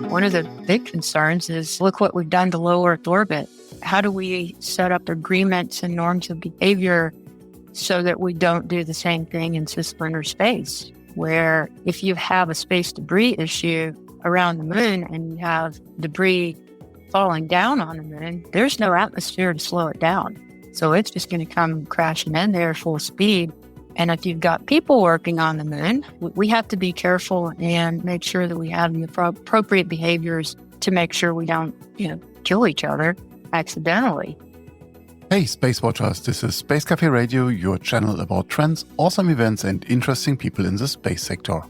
One of the big concerns is, look what we've done to low Earth orbit. How do we set up agreements and norms of behavior so that we don't do the same thing in cislunar space, where if you have a space debris issue around the moon and you have debris falling down on the moon, there's no atmosphere to slow it down. So it's just going to come crashing in there full speed. And if you've got people working on the moon, we have to be careful and make sure that we have the appropriate behaviors to make sure we don't, kill each other accidentally. Hey, SpaceWatchers, this is Space Café Radio, your channel about trends, awesome events and interesting people in the space sector.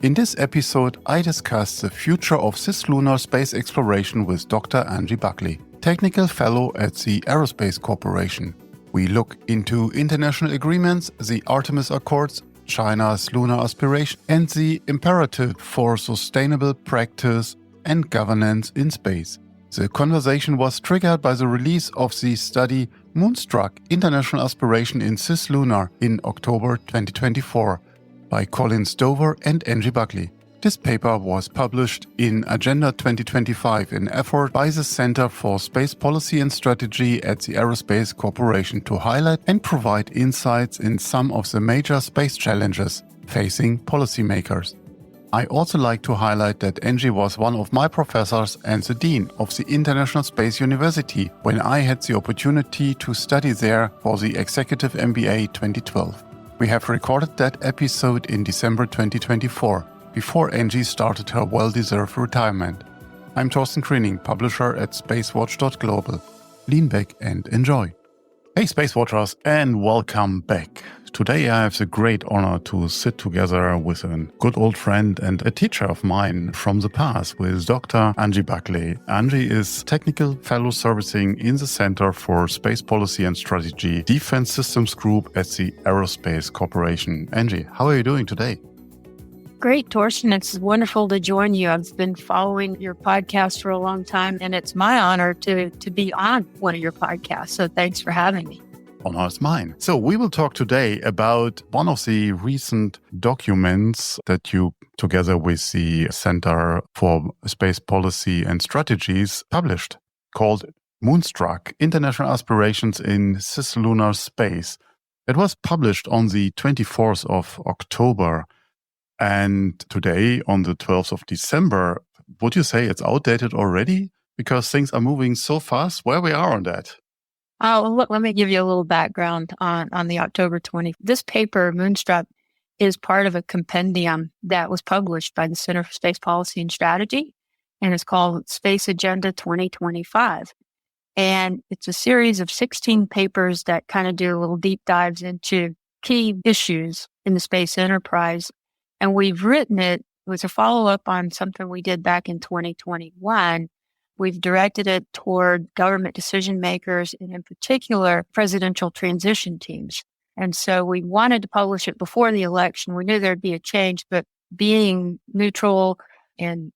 In this episode, I discuss the future of cislunar space exploration with Dr. Angie Bukley, Technical Fellow at the Aerospace Corporation. We look into international agreements, the Artemis Accords, China's lunar aspiration, and the imperative for sustainable practice and governance in space. The conversation was triggered by the release of the study Moonstruck, International Aspiration in Cislunar in October 2024 by Colin Stover and Angie Bukley. This paper was published in Agenda 2025, an effort by the Center for Space Policy and Strategy at the Aerospace Corporation to highlight and provide insights in some of the major space challenges facing policymakers. I also like to highlight that Angie was one of my professors and the Dean of the International Space University when I had the opportunity to study there for the Executive MBA 2012. We have recorded that episode in December 2024. Before Angie started her well-deserved retirement. I'm Thorsten Kriening, publisher at SpaceWatch.Global. Lean back and enjoy. Hey SpaceWatchers, and welcome back. Today I have the great honor to sit together with a good old friend and a teacher of mine from the past with Dr. Angie Bukley. Angie is Technical Fellow Servicing in the Center for Space Policy and Strategy, Defense Systems Group at the Aerospace Corporation. Angie, how are you doing today? Great, Thorsten. It's wonderful to join you. I've been following your podcast for a long time, and it's my honor to be on one of your podcasts. So thanks for having me. Honor is mine. So we will talk today about one of the recent documents that you, together with the Center for Space Policy and Strategies, published, called Moonstruck, International Aspirations in Cislunar Space. It was published on the 24th of October. And today, on the 12th of December, would you say it's outdated already? Because things are moving so fast. Where we are on that? Oh, look, let me give you a little background on the October 20th. This paper, Moonstruck, is part of a compendium that was published by the Center for Space Policy and Strategy, and it's called Space Agenda 2025. And it's a series of 16 papers that kind of do little deep dives into key issues in the space enterprise. And we've written it was a follow-up on something we did back in 2021. We've directed it toward government decision makers and in particular presidential transition teams. And so we wanted to publish it before the election. We knew there'd be a change, but being neutral and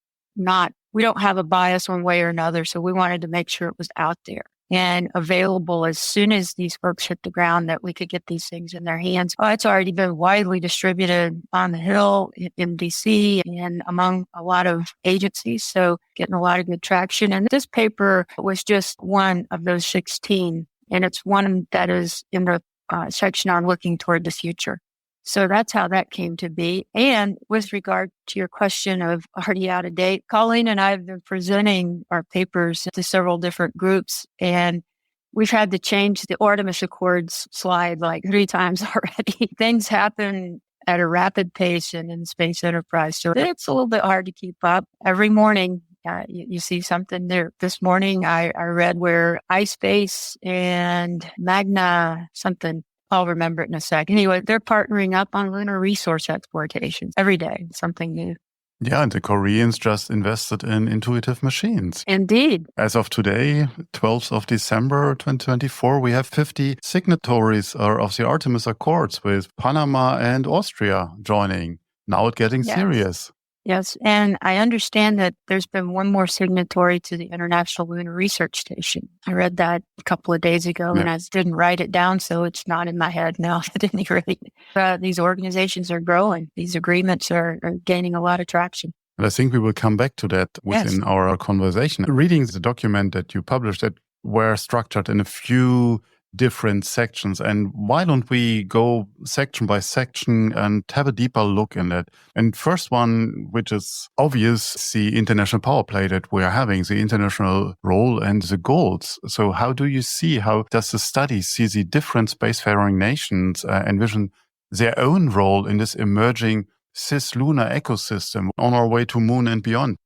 we don't have a bias one way or another. So we wanted to make sure it was out there and available as soon as these folks hit the ground, that we could get these things in their hands. It's already been widely distributed on the Hill in DC and among a lot of agencies, so getting a lot of good traction. And this paper was just one of those 16, and it's one that is in the section on looking toward the future. So that's how that came to be. And with regard to your question of already out of date, Colleen and I have been presenting our papers to several different groups, and we've had to change the Artemis Accords slide like 3 times already. Things happen at a rapid pace in the space enterprise, so it's a little bit hard to keep up. Every morning, you see something there. This morning, I read where iSpace and Magna something, I'll remember it in a second. Anyway, they're partnering up on lunar resource exploitation every day, something new. Yeah, and the Koreans just invested in intuitive machines. Indeed. As of today, 12th of December 2024, we have 50 signatories of the Artemis Accords with Panama and Austria joining. Now it's getting serious. Yes, and I understand that there's been one more signatory to the International Lunar Research Station. I read that a couple of days ago, and I didn't write it down, so it's not in my head now at any rate. These organizations are growing. These agreements are gaining a lot of traction. And I think we will come back to that within our conversation. Reading the document that you published, that were structured in a few different sections. And why don't we go section by section and have a deeper look in that? And first one, which is obvious, the international power play that we are having, the international role and the goals. So how does the study see the different spacefaring nations envision their own role in this emerging Cislunar ecosystem on our way to moon and beyond?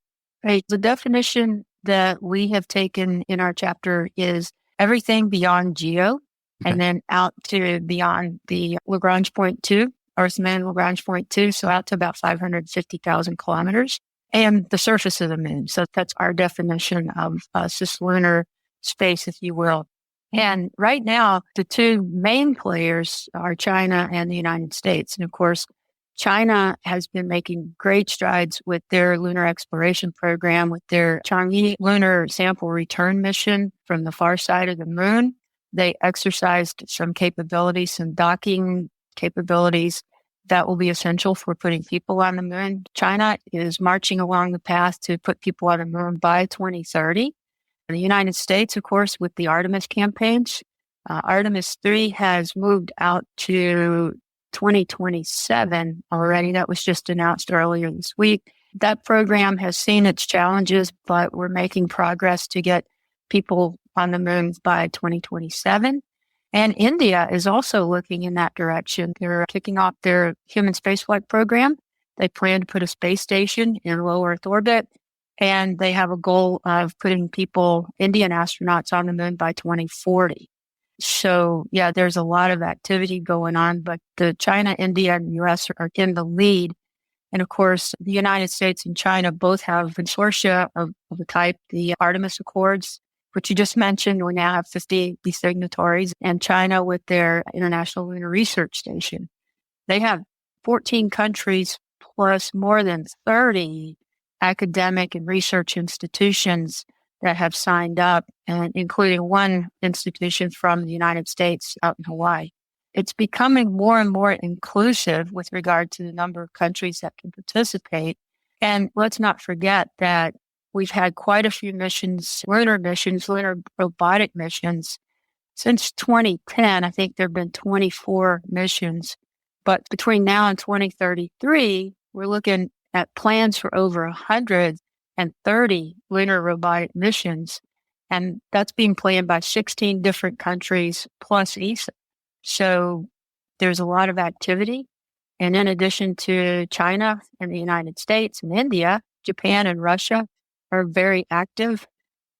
Right. The definition that we have taken in our chapter is everything beyond geo, and then out to beyond the Lagrange point 2, Earth-Moon Lagrange point 2, so out to about 550,000 kilometers, and the surface of the moon. So that's our definition of cislunar space, if you will. And right now, the two main players are China and the United States. And of course, China has been making great strides with their lunar exploration program, with their Chang'e lunar sample return mission from the far side of the moon. They exercised some capabilities, some docking capabilities that will be essential for putting people on the moon. China is marching along the path to put people on the moon by 2030. And the United States, of course, with the Artemis campaigns, Artemis 3 has moved out to 2027 already. That was just announced earlier this week. That program has seen its challenges, but we're making progress to get people on the moon by 2027. And India is also looking in that direction. They're kicking off their human spaceflight program. They plan to put a space station in low Earth orbit, and they have a goal of putting Indian astronauts on the moon by 2040. So, yeah, there's a lot of activity going on, but the China, India, and U.S. are in the lead. And of course, the United States and China both have consortia of the type, the Artemis Accords, which you just mentioned. We now have 50 signatories, and China with their International Lunar Research Station. They have 14 countries plus more than 30 academic and research institutions that have signed up, and including one institution from the United States out in Hawaii. It's becoming more and more inclusive with regard to the number of countries that can participate. And let's not forget that we've had quite a few lunar robotic missions. Since 2010, I think there have been 24 missions. But between now and 2033, we're looking at plans for over 130 lunar robotic missions. And that's being planned by 16 different countries plus ESA. So there's a lot of activity. And in addition to China and the United States and India, Japan and Russia are very active.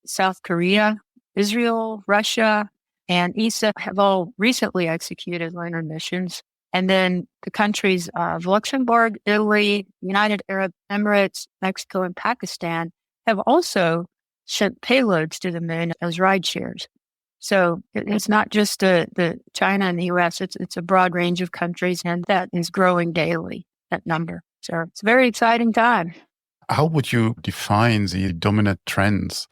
South Korea, Israel, Russia, and ESA have all recently executed lunar missions. And then the countries of Luxembourg, Italy, United Arab Emirates, Mexico, and Pakistan have also sent payloads to the moon as ride shares. So it's not just the China and the U.S., it's a broad range of countries, and that is growing daily, that number. So it's a very exciting time. How would you define the dominant trends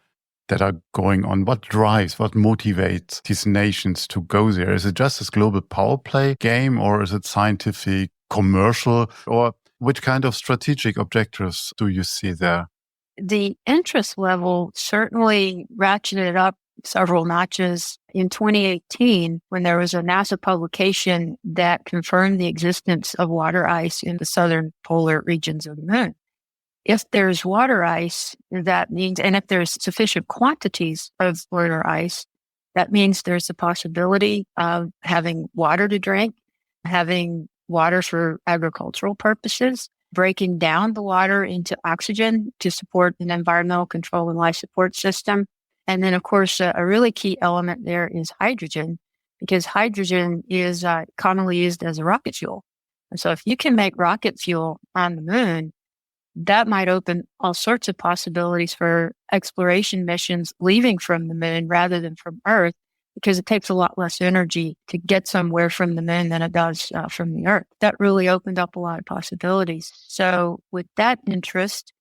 that are going on? What motivates these nations to go there? Is it just this global power play game, or is it scientific, commercial, or which kind of strategic objectives do you see there? The interest level certainly ratcheted up several notches in 2018 when there was a NASA publication that confirmed the existence of water ice in the southern polar regions of the moon. If there's water ice, that means, and if there's sufficient quantities of lunar ice, that means there's a possibility of having water to drink, having water for agricultural purposes, breaking down the water into oxygen to support an environmental control and life support system. And then, of course, a really key element there is hydrogen, because hydrogen is commonly used as a rocket fuel. And so if you can make rocket fuel on the moon, that might open all sorts of possibilities for exploration missions leaving from the moon rather than from Earth, because it takes a lot less energy to get somewhere from the moon than it does from the Earth. That really opened up a lot of possibilities. So with that interest,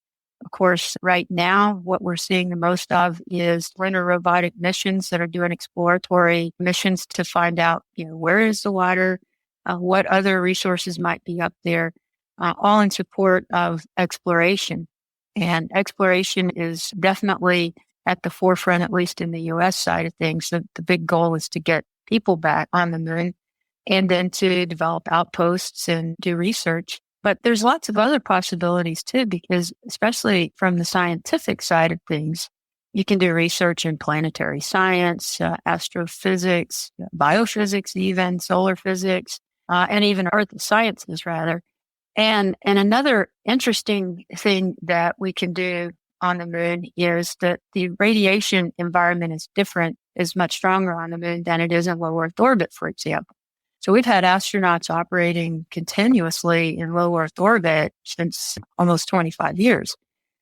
of course, right now, what we're seeing the most of is lunar robotic missions that are doing exploratory missions to find out, where is the water, what other resources might be up there, all in support of exploration. And exploration is definitely at the forefront, at least in the U.S. side of things. The big goal is to get people back on the moon and then to develop outposts and do research. But there's lots of other possibilities too, because especially from the scientific side of things, you can do research in planetary science, astrophysics, biophysics, even solar physics, and even earth sciences, rather. And another interesting thing that we can do on the moon is that the radiation environment is much stronger on the moon than it is in low Earth orbit, for example. So we've had astronauts operating continuously in low Earth orbit since almost 25 years.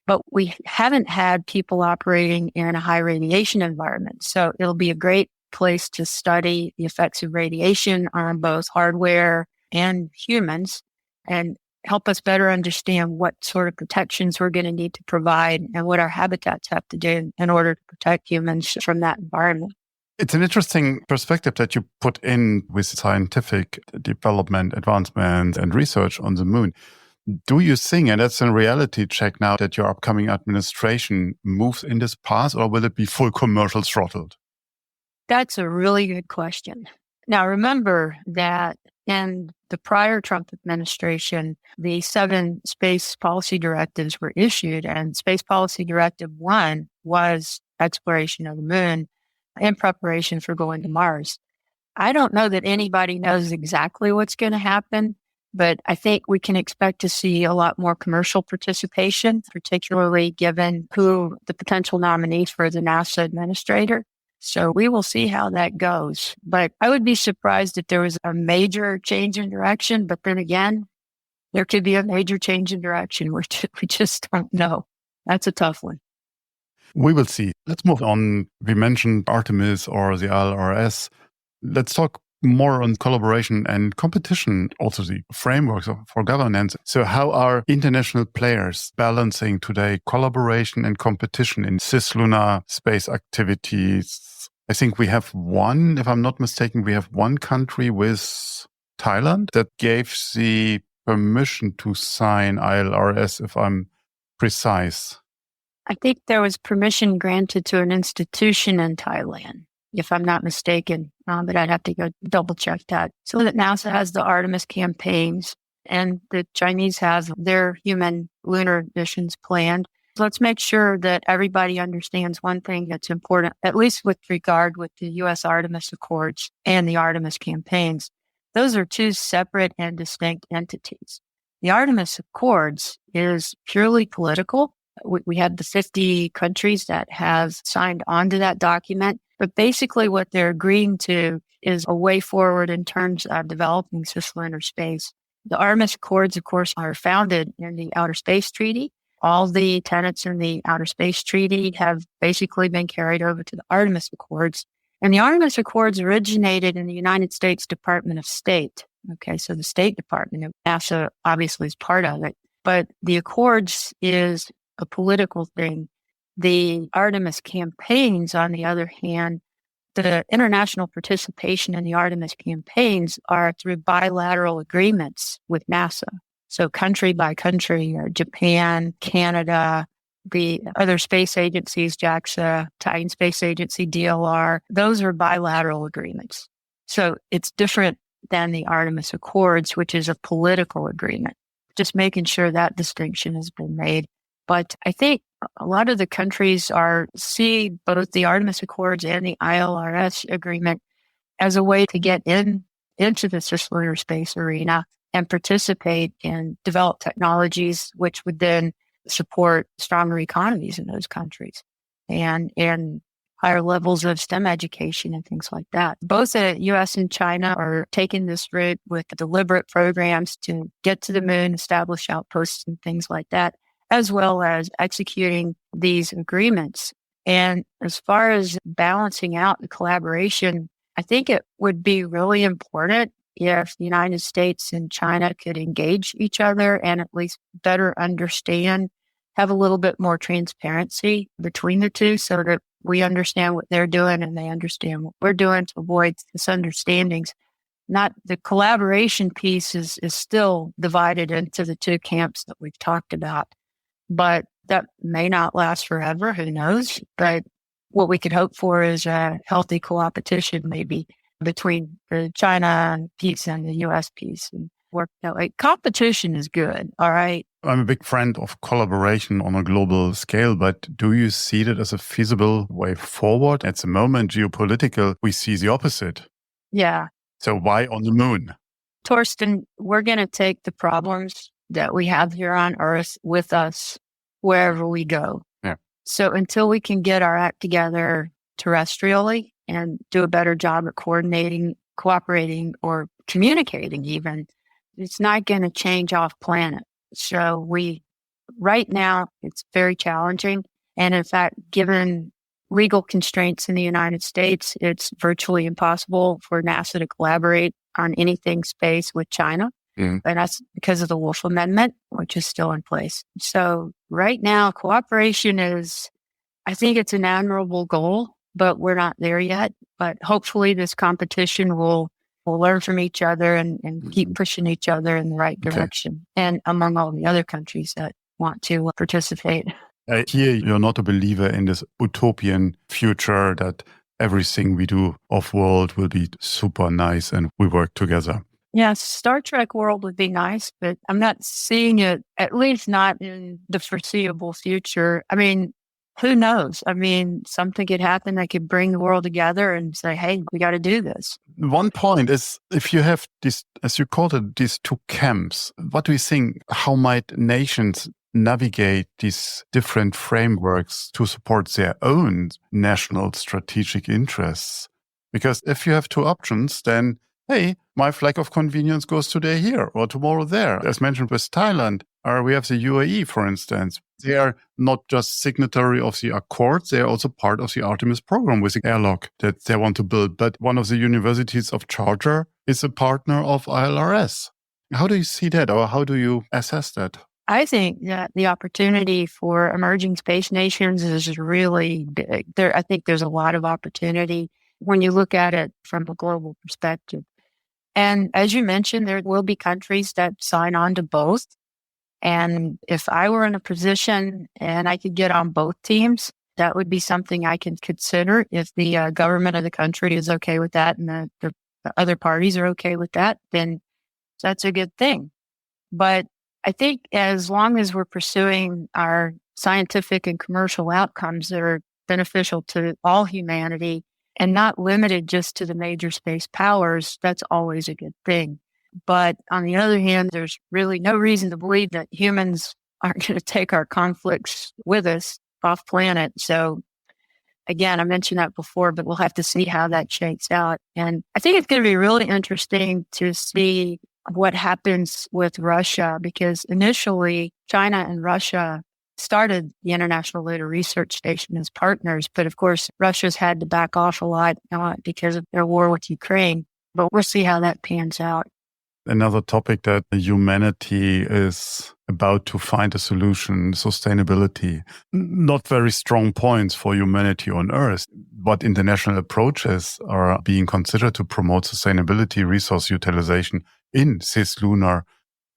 But we haven't had people operating in a high radiation environment. So it'll be a great place to study the effects of radiation on both hardware and humans and help us better understand what sort of protections we're going to need to provide and what our habitats have to do in order to protect humans from that environment. It's an interesting perspective that you put in with scientific development, advancement, and research on the moon. Do you think, and that's a reality check now, that your upcoming administration moves in this path, or will it be full commercial throttled? That's a really good question. Now, remember that in the prior Trump administration, the 7 space policy directives were issued, and Space Policy Directive 1 was exploration of the moon in preparation for going to Mars. I don't know that anybody knows exactly what's going to happen, but I think we can expect to see a lot more commercial participation, particularly given who the potential nominees for the NASA administrator. So we will see how that goes. But I would be surprised if there was a major change in direction. But then again, there could be a major change in direction. We just don't know. That's a tough one. We will see. Let's move on. We mentioned Artemis or the ILRS. Let's talk more on collaboration and competition, also the frameworks for governance. So how are international players balancing today collaboration and competition in Cislunar space activities? I think we have one, if I'm not mistaken, we have one country with Thailand that gave the permission to sign ILRS, if I'm precise. I think there was permission granted to an institution in Thailand, if I'm not mistaken, but I'd have to go double check that. So that NASA has the Artemis campaigns and the Chinese have their human lunar missions planned. So let's make sure that everybody understands one thing that's important, at least with regard with the U.S. Artemis Accords and the Artemis campaigns. Those are 2 separate and distinct entities. The Artemis Accords is purely political. We had the 50 countries that have signed onto that document. But basically what they're agreeing to is a way forward in terms of developing cislunar space. The Artemis Accords, of course, are founded in the Outer Space Treaty. All the tenets in the Outer Space Treaty have basically been carried over to the Artemis Accords. And the Artemis Accords originated in the United States Department of State. Okay, so the State Department of NASA obviously is part of it. But the Accords is a political thing. The Artemis campaigns, on the other hand, the international participation in the Artemis campaigns are through bilateral agreements with NASA. So country by country, Japan, Canada, the other space agencies, JAXA, Titan Space Agency, DLR, those are bilateral agreements. So it's different than the Artemis Accords, which is a political agreement. Just making sure that distinction has been made. But I think a lot of the countries see both the Artemis Accords and the ILRS agreement as a way to get into the cislunar space arena and participate and develop technologies which would then support stronger economies in those countries and higher levels of STEM education and things like that. Both the U.S. and China are taking this route with deliberate programs to get to the moon, establish outposts and things like that, as well as executing these agreements. And as far as balancing out the collaboration, I think it would be really important if the United States and China could engage each other and at least better understand, have a little bit more transparency between the two so that we understand what they're doing and they understand what we're doing to avoid misunderstandings. Not the collaboration piece is still divided into the 2 camps that we've talked about. But That may not last forever, who knows? But what we could hope for is a healthy co-opetition maybe between the China piece and the US piece. And work that way. Competition is good, all right? I'm a big friend of collaboration on a global scale, but do you see that as a feasible way forward? At the moment, geopolitical, we see the opposite. Yeah. So why on the moon? Torsten, we're going to take the problems that we have here on Earth with us wherever we go. Yeah. So until we can get our act together terrestrially and do a better job at coordinating, cooperating, or communicating even, it's not going to change off planet. So right now, it's very challenging. And in fact, given legal constraints in the United States, it's virtually impossible for NASA to collaborate on anything space with China. And that's because of the Wolf Amendment, which is still in place. So right now, cooperation I think it's an admirable goal, but we're not there yet. But hopefully this competition will learn from each other and keep pushing each other in the right direction. And among all the other countries that want to participate. I hear you're not a believer in this utopian future that everything we do off-world will be super nice and we work together. Yes, Star Trek world would be nice, but I'm not seeing it, at least not in the foreseeable future. I mean, who knows? I mean, something could happen that could bring the world together and say, hey, we got to do this. One point is, if you have this, as you called it, these two camps, what do you think? How might nations navigate these different frameworks to support their own national strategic interests? Because if you have two options, then, hey, my flag of convenience goes today here or tomorrow there. As mentioned with Thailand, or we have the UAE, for instance. They are not just signatory of the Accords, they are also part of the Artemis program with the airlock that they want to build. But one of the universities of Charter is a partner of ILRS. How do you see that, or how do you assess that? I think that the opportunity for emerging space nations is really big. I think there's a lot of opportunity when you look at it from a global perspective. And as you mentioned, there will be countries that sign on to both. And if I were in a position and I could get on both teams, that would be something I could consider. If the government of the country is okay with that and the other parties are okay with that, then that's a good thing. But I think as long as we're pursuing our scientific and commercial outcomes that are beneficial to all humanity and not limited just to the major space powers, that's always a good thing. But on the other hand, there's really no reason to believe that humans aren't going to take our conflicts with us off planet. So again, I mentioned that before, but we'll have to see how that shakes out. And I think it's going to be really interesting to see what happens with Russia, because initially China and Russia started the International Lunar Research Station as partners. But of course, Russia's had to back off a lot because of their war with Ukraine. But we'll see how that pans out. Another topic that humanity is about to find a solution, sustainability. Not very strong points for humanity on Earth, but international approaches are being considered to promote sustainability, resource utilization in Cislunar,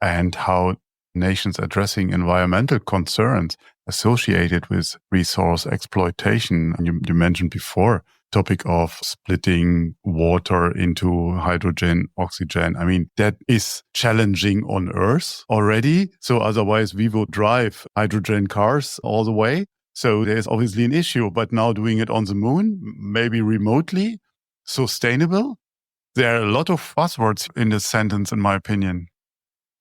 and how nations addressing environmental concerns associated with resource exploitation. You mentioned before, topic of splitting water into hydrogen, oxygen. I mean, that is challenging on Earth already. So otherwise we would drive hydrogen cars all the way. So there's obviously an issue, but now doing it on the moon, maybe remotely, sustainable. There are a lot of buzzwords in this sentence, in my opinion.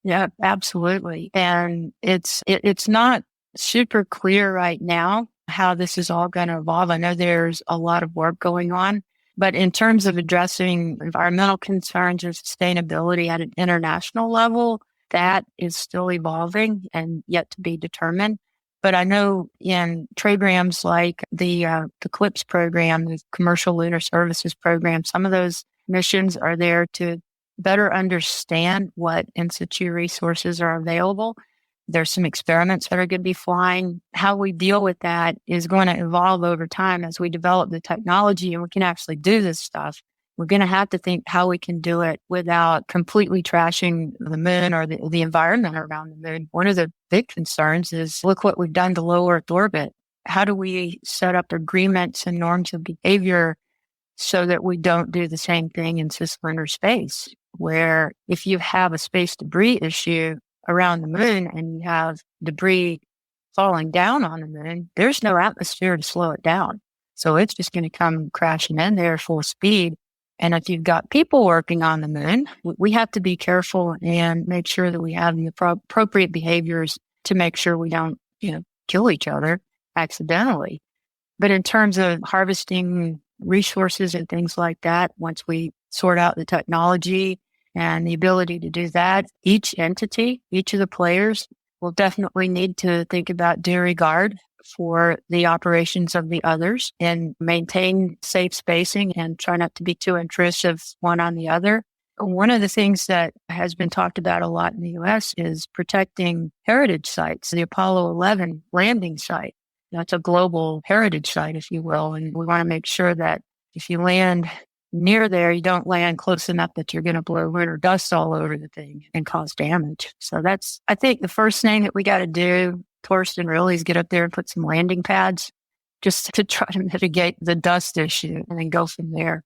Yeah, absolutely. And it's not super clear right now how this is all going to evolve. I know there's a lot of work going on, but in terms of addressing environmental concerns and sustainability at an international level, that is still evolving and yet to be determined. But I know in programs like the CLIPS program, the Commercial Lunar Services Program, some of those missions are there to better understand what in situ resources are available. There's some experiments that are going to be flying. How we deal with that is going to evolve over time as we develop the technology and we can actually do this stuff. we're going to have to think how we can do it without completely trashing the moon or the environment around the moon. One of the big concerns is, look what we've done to low Earth orbit. How do we set up agreements and norms of behavior so that we don't do the same thing in cislunar space, where if you have a space debris issue around the moon and you have debris falling down on the moon, there's no atmosphere to slow it down. So it's just going to come crashing in there full speed. And if you've got people working on the moon, we have to be careful and make sure that we have the appropriate behaviors to make sure we don't, kill each other accidentally. But in terms of harvesting resources and things like that, once we sort out the technology and the ability to do that, each entity, each of the players will definitely need to think about due regard for the operations of the others and maintain safe spacing and try not to be too intrusive one on the other. One of the things that has been talked about a lot in the U.S. is protecting heritage sites. The Apollo 11 landing site, that's a global heritage site, if you will. And we want to make sure that if you land near there, you don't land close enough that you're going to blow lunar dust all over the thing and cause damage. So that's, I think, the first thing that we got to do, Torsten, really, is get up there and put some landing pads just to try to mitigate the dust issue and then go from there.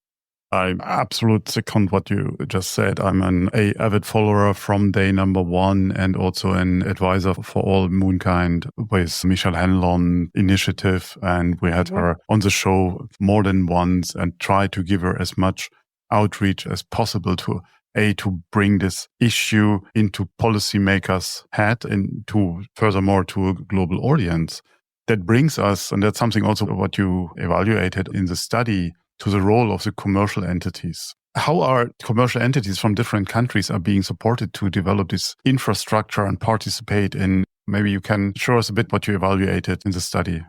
I absolutely second what you just said. I'm an avid follower from day number one and also an advisor for all Moonkind with Michelle Hanlon initiative. And we had her on the show more than once and tried to give her as much outreach as possible to bring this issue into policymakers' head and furthermore to a global audience. That brings us, and that's something also what you evaluated in the study, to the role of the commercial entities. How are commercial entities from different countries are being supported to develop this infrastructure and participate in? Maybe you can show us a bit what you evaluated in the study.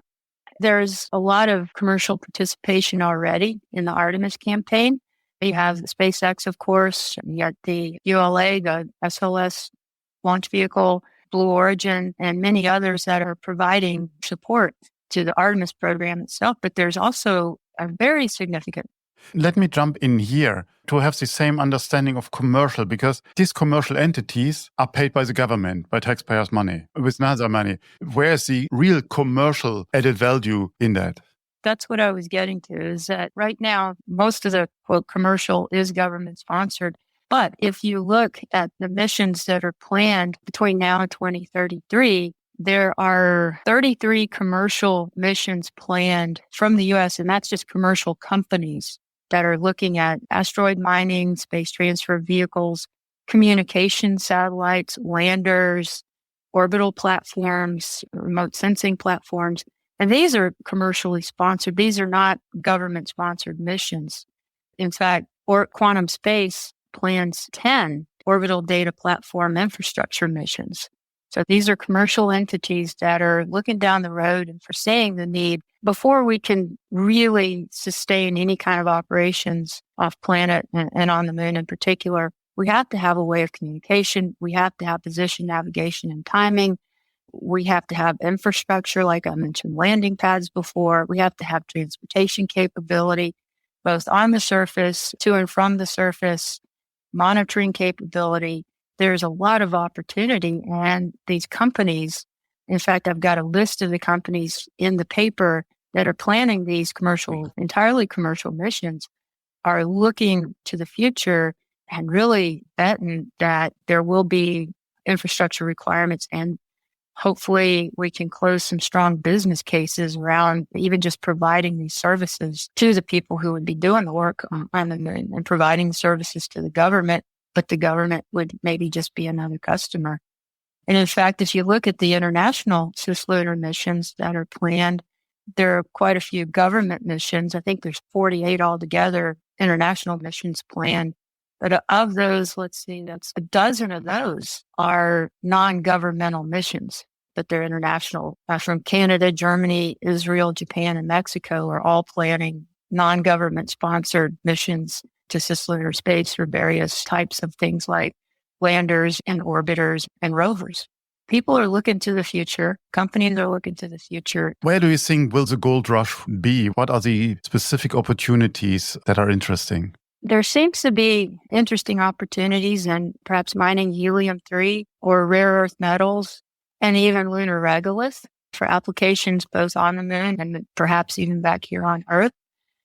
There's a lot of commercial participation already in the Artemis campaign. You have SpaceX, of course. You got the ULA, the SLS launch vehicle, Blue Origin, and many others that are providing support to the Artemis program itself. But there's also a very significant. Let me jump in here to have the same understanding of commercial, because these commercial entities are paid by the government, by taxpayers' money, with NASA money. Where's the real commercial added value in that? That's what I was getting to, is that right now, most of the quote commercial is government sponsored. But if you look at the missions that are planned between now and 2033, there are 33 commercial missions planned from the U.S., and that's just commercial companies that are looking at asteroid mining, space transfer vehicles, communication satellites, landers, orbital platforms, remote sensing platforms. And these are commercially sponsored. These are not government-sponsored missions. In fact, Quantum Space plans 10 orbital data platform infrastructure missions. So these are commercial entities that are looking down the road and foreseeing the need before we can really sustain any kind of operations off planet and on the moon in particular. We have to have a way of communication. We have to have position, navigation, and timing. We have to have infrastructure, like I mentioned, landing pads before. We have to have transportation capability, both on the surface, to and from the surface, monitoring capability. There's a lot of opportunity, and these companies, in fact, I've got a list of the companies in the paper that are planning these entirely commercial missions, are looking to the future and really betting that there will be infrastructure requirements, and hopefully we can close some strong business cases around even just providing these services to the people who would be doing the work on the moon and providing services to the government. But the government would maybe just be another customer. And in fact, if you look at the international Cislunar missions that are planned, there are quite a few government missions. I think there's 48 altogether international missions planned. But of those, let's see, that's a dozen of those are non-governmental missions, but they're international. From Canada, Germany, Israel, Japan, and Mexico are all planning non-government sponsored missions to cislunar space for various types of things like landers and orbiters and rovers. People are looking to the future. Companies are looking to the future. Where do you think will the gold rush be? What are the specific opportunities that are interesting? There seems to be interesting opportunities in perhaps mining helium-3 or rare earth metals and even lunar regolith for applications both on the moon and perhaps even back here on Earth.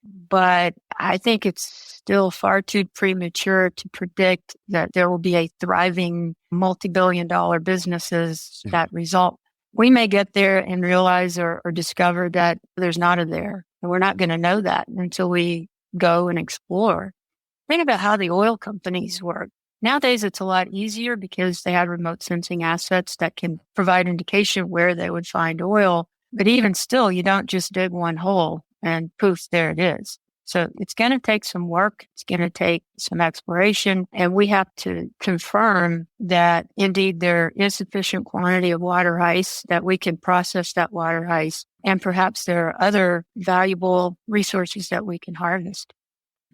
But I think it's still far too premature to predict that there will be a thriving multi-billion-dollar businesses that result. We may get there and realize or discover that there's not a there. And we're not going to know that until we go and explore. Think about how the oil companies work. Nowadays, it's a lot easier because they have remote sensing assets that can provide indication where they would find oil. But even still, you don't just dig one hole and poof, there it is. So it's going to take some work. It's going to take some exploration. And we have to confirm that indeed there is sufficient quantity of water ice that we can process that water ice. And perhaps there are other valuable resources that we can harvest.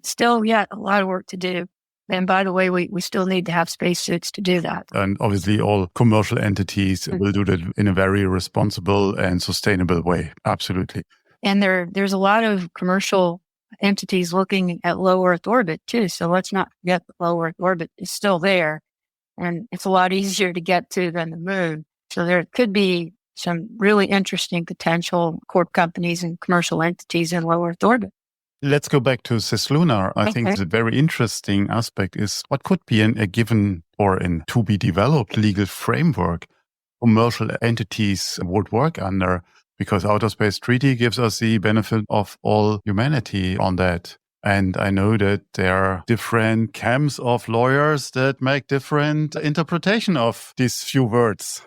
Still yet a lot of work to do. And by the way, we still need to have spacesuits to do that. And obviously all commercial entities will do that in a very responsible and sustainable way. Absolutely. And there's a lot of commercial entities looking at low Earth orbit too. So let's not forget that low Earth orbit is still there. And it's a lot easier to get to than the moon. So there could be some really interesting potential corp companies and commercial entities in low Earth orbit. Let's go back to Cislunar. I think the very interesting aspect is what could be a given or in to be developed legal framework commercial entities would work under, because Outer Space Treaty gives us the benefit of all humanity on that. And I know that there are different camps of lawyers that make different interpretation of these few words.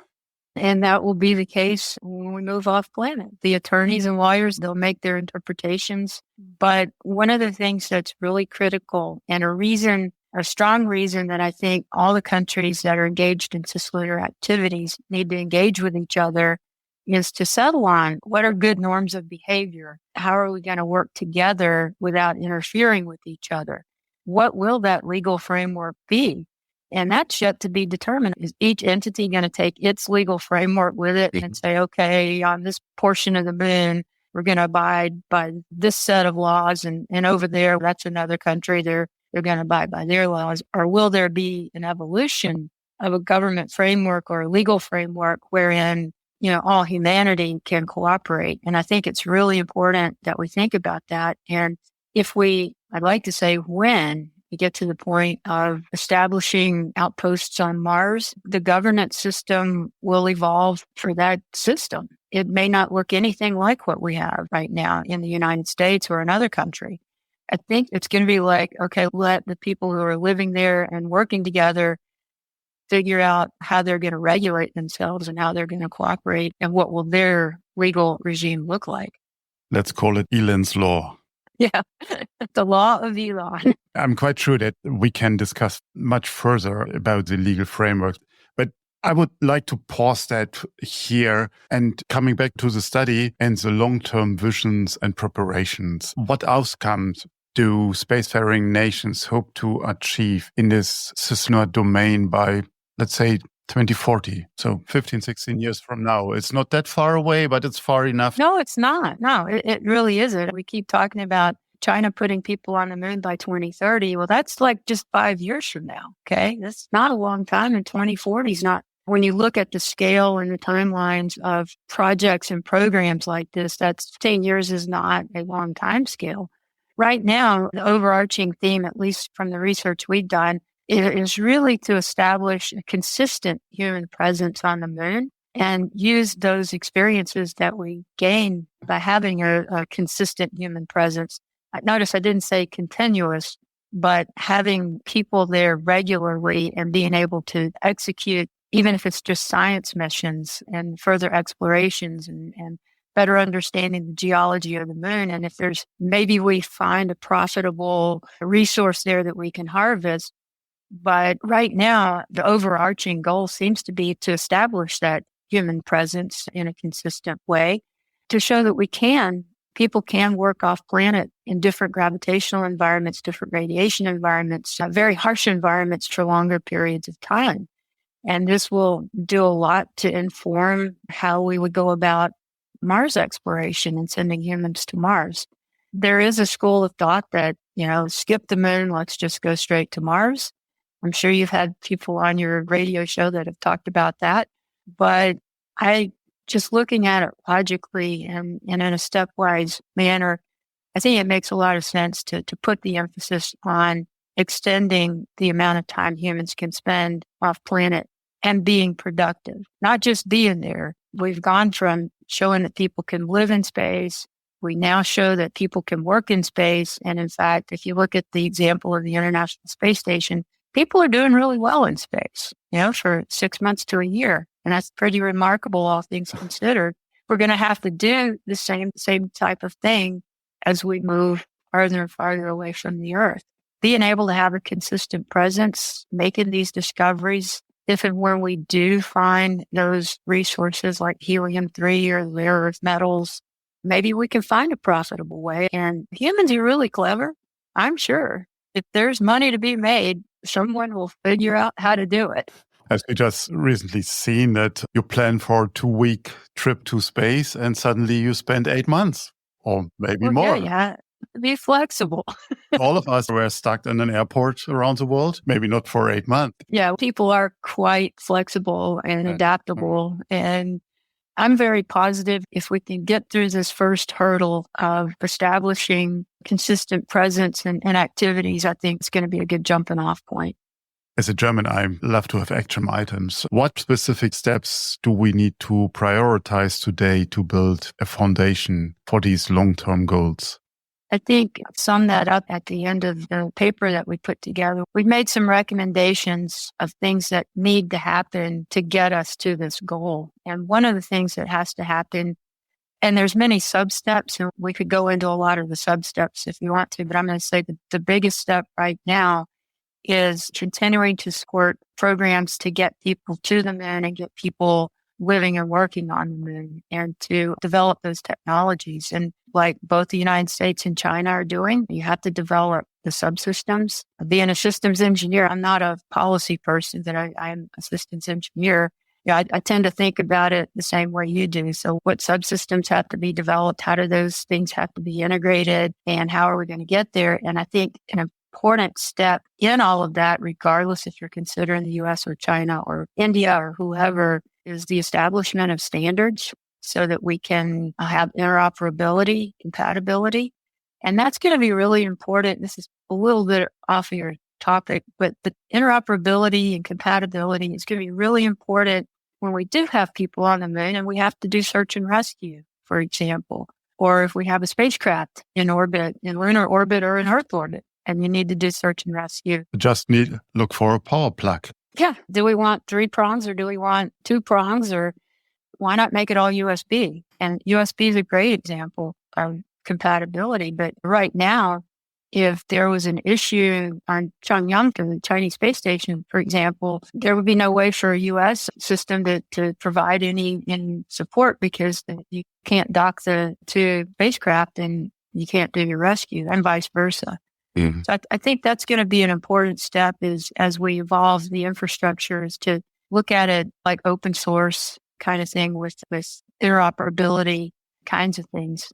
And that will be the case when we move off planet. The attorneys and lawyers, they'll make their interpretations. But one of the things that's really critical and a strong reason that I think all the countries that are engaged in cislunar activities need to engage with each other is to settle on what are good norms of behavior. How are we going to work together without interfering with each other? What will that legal framework be? And that's yet to be determined. Is each entity going to take its legal framework with it and say, okay, on this portion of the moon, we're going to abide by this set of laws, and over there, that's another country, they're going to abide by their laws? Or will there be an evolution of a government framework or a legal framework wherein, all humanity can cooperate? And I think it's really important that we think about that. And I'd like to say when we get to the point of establishing outposts on Mars, the governance system will evolve for that system. It may not look anything like what we have right now in the United States or another country. I think it's going to be like, okay, let the people who are living there and working together figure out how they're going to regulate themselves and how they're going to cooperate and what will their legal regime look like. Let's call it Elon's law. Yeah, the law of Elon. I'm quite sure that we can discuss much further about the legal framework, but I would like to pause that here and coming back to the study and the long-term visions and preparations. What outcomes do spacefaring nations hope to achieve in this cislunar domain by, let's say, 2040, so 15, 16 years from now? It's not that far away, but it's far enough. No, it's not. No, it really isn't. We keep talking about China putting people on the moon by 2030. Well, that's like just 5 years from now, okay? That's not a long time, and 2040 is not. When you look at the scale and the timelines of projects and programs like this, that's 10 years is not a long time scale. Right now, the overarching theme, at least from the research we've done, is really to establish a consistent human presence on the moon and use those experiences that we gain by having a consistent human presence. Notice I didn't say continuous, but having people there regularly and being able to execute, even if it's just science missions and further explorations and better understanding the geology of the moon. And if maybe we find a profitable resource there that we can harvest. But right now, the overarching goal seems to be to establish that human presence in a consistent way to show that people can work off planet in different gravitational environments, different radiation environments, very harsh environments for longer periods of time. And this will do a lot to inform how we would go about Mars exploration and sending humans to Mars. There is a school of thought that skip the moon. Let's just go straight to Mars. I'm sure you've had people on your radio show that have talked about that. But I just looking at it logically and in a stepwise manner, I think it makes a lot of sense to put the emphasis on extending the amount of time humans can spend off planet and being productive, not just being there. We've gone from showing that people can live in space. We now show that people can work in space. And in fact, if you look at the example of the International Space Station, people are doing really well in space, for 6 months to a year. And that's pretty remarkable, all things considered. We're going to have to do the same type of thing as we move farther and farther away from the Earth. Being able to have a consistent presence, making these discoveries, if and when we do find those resources like helium-3 or rare earth metals, maybe we can find a profitable way. And humans are really clever, I'm sure. If there's money to be made, someone will figure out how to do it. As we just recently seen that you plan for a 2-week trip to space and suddenly you spend 8 months or maybe more. Yeah. Be flexible. All of us were stuck in an airport around the world, maybe not for 8 months. Yeah, people are quite flexible and adaptable. And I'm very positive if we can get through this first hurdle of establishing consistent presence and activities, I think it's going to be a good jumping off point. As a German, I love to have action items. What specific steps do we need to prioritize today to build a foundation for these long-term goals? I think sum that up at the end of the paper that we put together. We've made some recommendations of things that need to happen to get us to this goal. And one of the things that has to happen, and there's many sub-steps, and we could go into a lot of the sub-steps if you want to, but I'm going to say that the biggest step right now is continuing to support programs to get people to the moon and get people living and working on the moon and to develop those technologies. And like both the United States and China are doing, you have to develop the subsystems. Being a systems engineer, I'm not a policy person, that I'm a systems engineer. I tend to think about it the same way you do. So what subsystems have to be developed? How do those things have to be integrated? And how are we going to get there? And I think an important step in all of that, regardless if you're considering the US or China or India or whoever, is the establishment of standards so that we can have interoperability, compatibility. And that's going to be really important. This is a little bit off of your topic, but the interoperability and compatibility is going to be really important when we do have people on the moon and we have to do search and rescue, for example, or if we have a spacecraft in orbit, in lunar orbit or in Earth orbit, and you need to do search and rescue. Just look for a power plug. Yeah. Do we want 3 prongs or do we want 2 prongs, or why not make it all USB? And USB is a great example of compatibility. But right now, if there was an issue on Chang'e, the Chinese space station, for example, there would be no way for a U.S. system to provide any support because you can't dock the 2 spacecraft and you can't do your rescue, and vice versa. Mm-hmm. So I think that's going to be an important step is as we evolve the infrastructure is to look at it like open source kind of thing with interoperability kinds of things.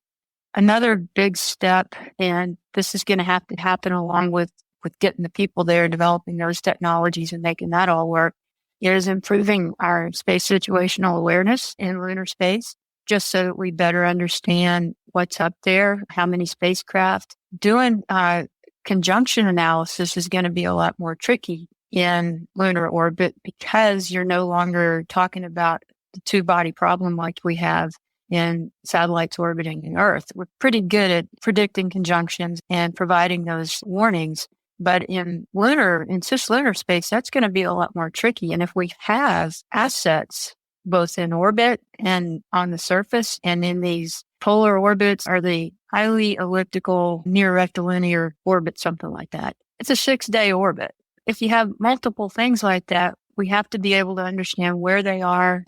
Another big step, and this is going to have to happen along with getting the people there, developing those technologies and making that all work, is improving our space situational awareness in lunar space, just so that we better understand what's up there, how many spacecraft. Doing conjunction analysis is going to be a lot more tricky in lunar orbit because you're no longer talking about the 2-body problem like we have in satellites orbiting in Earth. We're pretty good at predicting conjunctions and providing those warnings. But in cislunar space, that's going to be a lot more tricky. And if we have assets both in orbit and on the surface and in these polar orbits or the highly elliptical near rectilinear orbit, something like that, it's a 6-day orbit. If you have multiple things like that, we have to be able to understand where they are,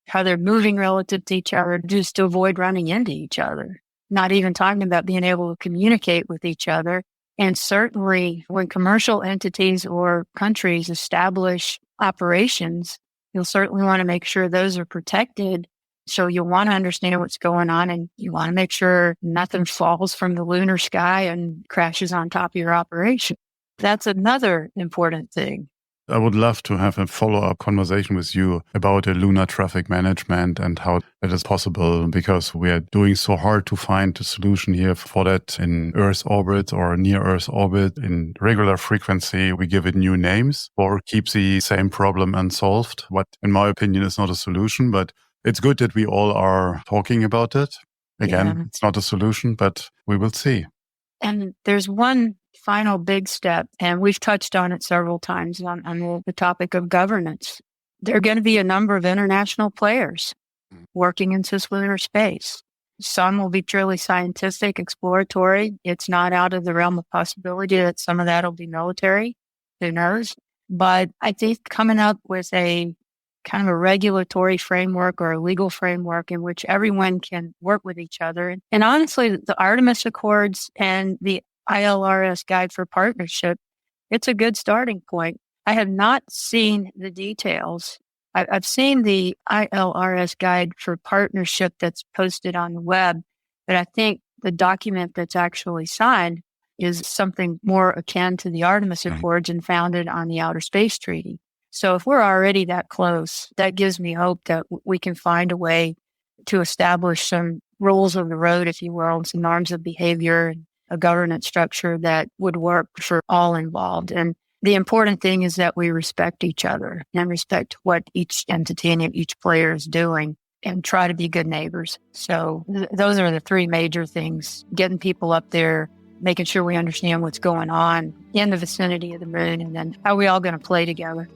how they're moving relative to each other, just to avoid running into each other. Not even talking about being able to communicate with each other. And certainly when commercial entities or countries establish operations, you'll certainly want to make sure those are protected So you'll want to understand what's going on, and you want to make sure nothing falls from the lunar sky and crashes on top of your operation. That's another important thing. I would love to have a follow-up conversation with you about the lunar traffic management and how that is possible, because we are doing so hard to find a solution here for that in Earth orbit or near Earth orbit. In regular frequency, we give it new names or keep the same problem unsolved. What, in my opinion, is not a solution, but it's good that we all are talking about it. Again, It's not a solution, but we will see. And there's one final big step, and we've touched on it several times on the topic of governance. There are going to be a number of international players working in cislunar space. Some will be purely scientific, exploratory. It's not out of the realm of possibility that some of that will be military. Who knows? But I think coming up with a kind of a regulatory framework or a legal framework in which everyone can work with each other. And honestly, the Artemis Accords and the ILRS Guide for Partnership, it's a good starting point. I have not seen the details. I've seen the ILRS Guide for Partnership that's posted on the web, but I think the document that's actually signed is something more akin to the Artemis Accords and founded on the Outer Space Treaty. So if we're already that close, that gives me hope that we can find a way to establish some rules of the road, if you will, and some norms of behavior, and a governance structure that would work for all involved. And the important thing is that we respect each other and respect what each entity and each player is doing and try to be good neighbors. So those are the three major things: getting people up there, making sure we understand what's going on in the vicinity of the moon, and then how are we all going to play together.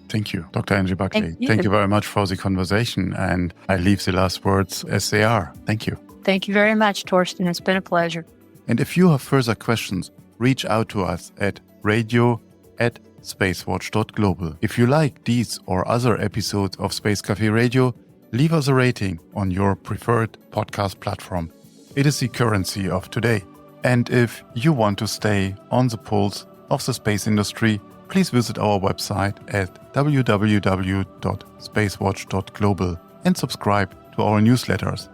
Thank you, Dr. Angie Bukley. Thank you very much for the conversation, and I leave the last words as they are. Thank you. Thank you very much, Torsten. It's been a pleasure. And if you have further questions, reach out to us at radio@SpaceWatch.Global. If you like these or other episodes of Space Café Radio, leave us a rating on your preferred podcast platform. It is the currency of today. And if you want to stay on the pulse of the space industry, please visit our website at www.SpaceWatch.Global and subscribe to our newsletters.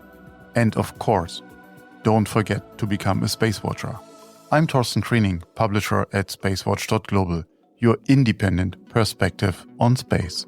And of course, don't forget to become a Space Watcher. I'm Torsten Kriening, publisher at SpaceWatch.Global, your independent perspective on space.